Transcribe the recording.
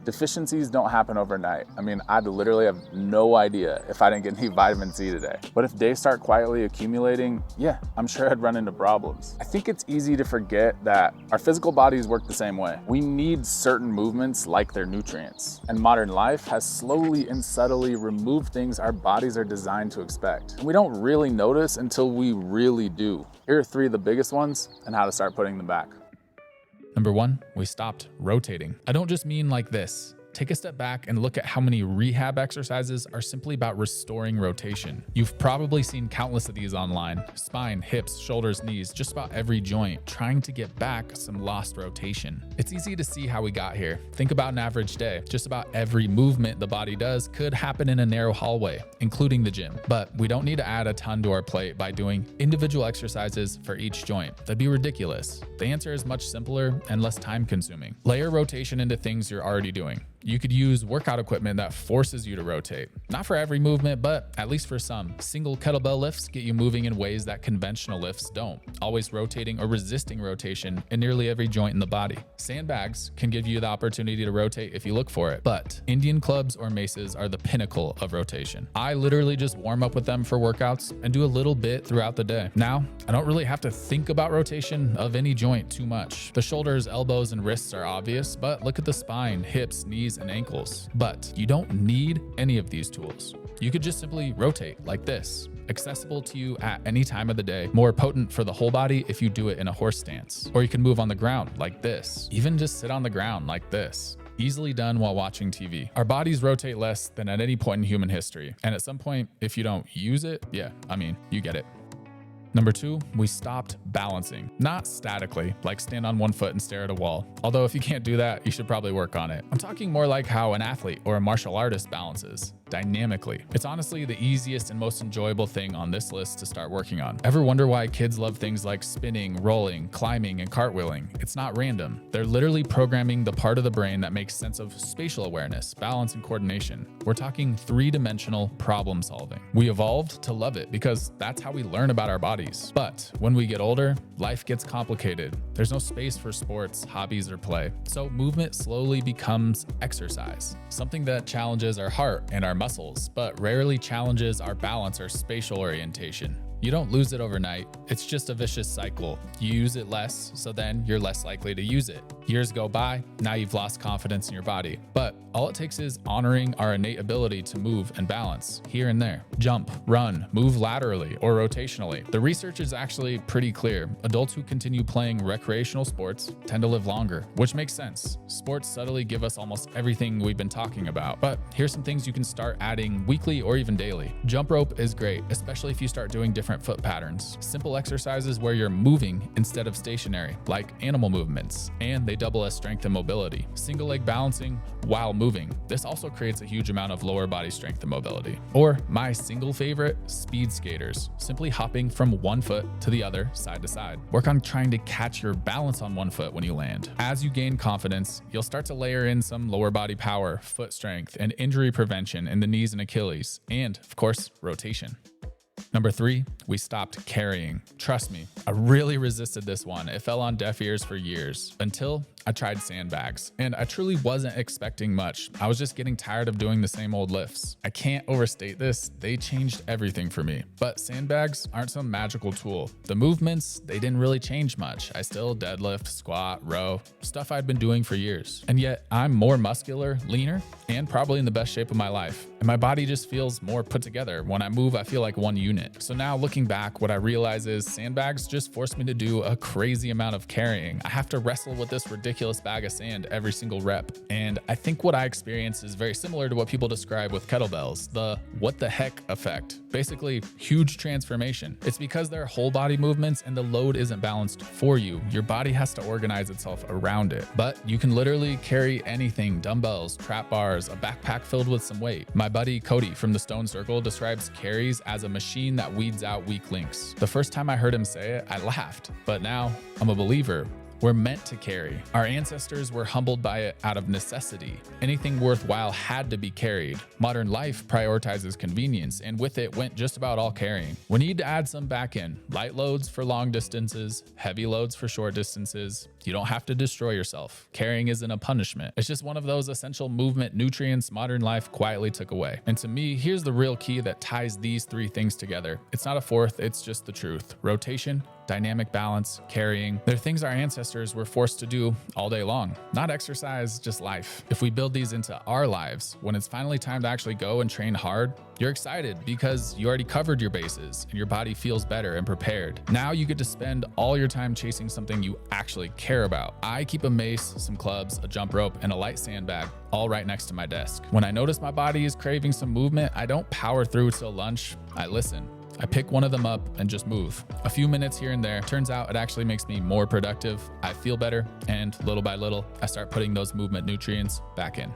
Deficiencies don't happen overnight. I mean, I'd literally have no idea if I didn't get any vitamin C today. But if days start quietly accumulating, yeah, I'm sure I'd run into problems. I think it's easy to forget that our physical bodies work the same way. We need certain movements like their nutrients. And modern life has slowly and subtly removed things our bodies are designed to expect. And we don't really notice until we really do. Here are 3 of the biggest ones and how to start putting them back. Number 1, we stopped rotating. I don't just mean like this. Take a step back and look at how many rehab exercises are simply about restoring rotation. You've probably seen countless of these online. Spine, hips, shoulders, knees, just about every joint, trying to get back some lost rotation. It's easy to see how we got here. Think about an average day. Just about every movement the body does could happen in a narrow hallway, including the gym. But we don't need to add a ton to our plate by doing individual exercises for each joint. That'd be ridiculous. The answer is much simpler and less time consuming. Layer rotation into things you're already doing. You could use workout equipment that forces you to rotate. Not for every movement, but at least for some. Single kettlebell lifts get you moving in ways that conventional lifts don't, always rotating or resisting rotation in nearly every joint in the body. Sandbags can give you the opportunity to rotate if you look for it, but Indian clubs or maces are the pinnacle of rotation. I literally just warm up with them for workouts and do a little bit throughout the day. Now, I don't really have to think about rotation of any joint too much. The shoulders, elbows, and wrists are obvious, but look at the spine, hips, knees, and ankles. But you don't need any of these tools. You could just simply rotate like this, accessible to you at any time of the day, more potent for the whole body if you do it in a horse stance. Or you can move on the ground like this, even just sit on the ground like this. Easily done while watching TV. Our bodies rotate less than at any point in human history. And at some point, if you don't use it, yeah, I mean, you get it. Number 2, we stopped balancing. Not statically, like stand on one foot and stare at a wall. Although if you can't do that, you should probably work on it. I'm talking more like how an athlete or a martial artist balances. Dynamically. It's honestly the easiest and most enjoyable thing on this list to start working on. Ever wonder why kids love things like spinning, rolling, climbing, and cartwheeling? It's not random. They're literally programming the part of the brain that makes sense of spatial awareness, balance, and coordination. We're talking 3-dimensional problem solving. We evolved to love it because that's how we learn about our bodies. But when we get older, life gets complicated. There's no space for sports, hobbies, or play. So movement slowly becomes exercise, something that challenges our heart and our muscles, but rarely challenges our balance or spatial orientation. You don't lose it overnight. It's just a vicious cycle. You use it less, so then you're less likely to use it. Years go by, now you've lost confidence in your body. But all it takes is honoring our innate ability to move and balance here and there. Jump, run, move laterally or rotationally. The research is actually pretty clear. Adults who continue playing recreational sports tend to live longer, which makes sense. Sports subtly give us almost everything we've been talking about. But here's some things you can start adding weekly or even daily. Jump rope is great, especially if you start doing different foot patterns. Simple exercises where you're moving instead of stationary, like animal movements, and they double as strength and mobility. Single leg balancing while moving. This also creates a huge amount of lower body strength and mobility. Or my single favorite, speed skaters, simply hopping from one foot to the other, side to side. Work on trying to catch your balance on one foot when you land. As you gain confidence, you'll start to layer in some lower body power, foot strength, and injury prevention in the knees and Achilles, and of course, rotation. Number 3, we stopped carrying. Trust me, I really resisted this one. It fell on deaf ears for years until I tried sandbags, and I truly wasn't expecting much. I was just getting tired of doing the same old lifts. I can't overstate this. They changed everything for me. But sandbags aren't some magical tool. The movements, they didn't really change much. I still deadlift, squat, row, stuff I'd been doing for years. And yet I'm more muscular, leaner, and probably in the best shape of my life. And my body just feels more put together. When I move, I feel like one unit. So now looking back, what I realize is sandbags just forced me to do a crazy amount of carrying. I have to wrestle with this ridiculous bag of sand every single rep. And I think what I experienced is very similar to what people describe with kettlebells, the what the heck effect. Basically, huge transformation. It's because they're whole body movements and the load isn't balanced for you. Your body has to organize itself around it. But you can literally carry anything, dumbbells, trap bars, a backpack filled with some weight. My buddy Cody from the Stone Circle describes carries as a machine that weeds out weak links. The first time I heard him say it, I laughed, but now I'm a believer. We're meant to carry. Our ancestors were humbled by it out of necessity. Anything worthwhile had to be carried. Modern life prioritizes convenience, and with it went just about all carrying. We need to add some back in. Light loads for long distances, heavy loads for short distances, You don't have to destroy yourself. Carrying isn't a punishment. It's just one of those essential movement nutrients modern life quietly took away. And to me, here's the real key that ties these three things together. It's not a fourth, it's just the truth. Rotation, dynamic balance, carrying. They're things our ancestors were forced to do all day long. Not exercise, just life. If we build these into our lives, when it's finally time to actually go and train hard, you're excited because you already covered your bases and your body feels better and prepared. Now you get to spend all your time chasing something you actually care about. I keep a mace, some clubs, a jump rope, and a light sandbag all right next to my desk. When I notice my body is craving some movement, I don't power through till lunch. I listen. I pick one of them up and just move. A few minutes here and there. Turns out it actually makes me more productive. I feel better, and little by little, I start putting those movement nutrients back in.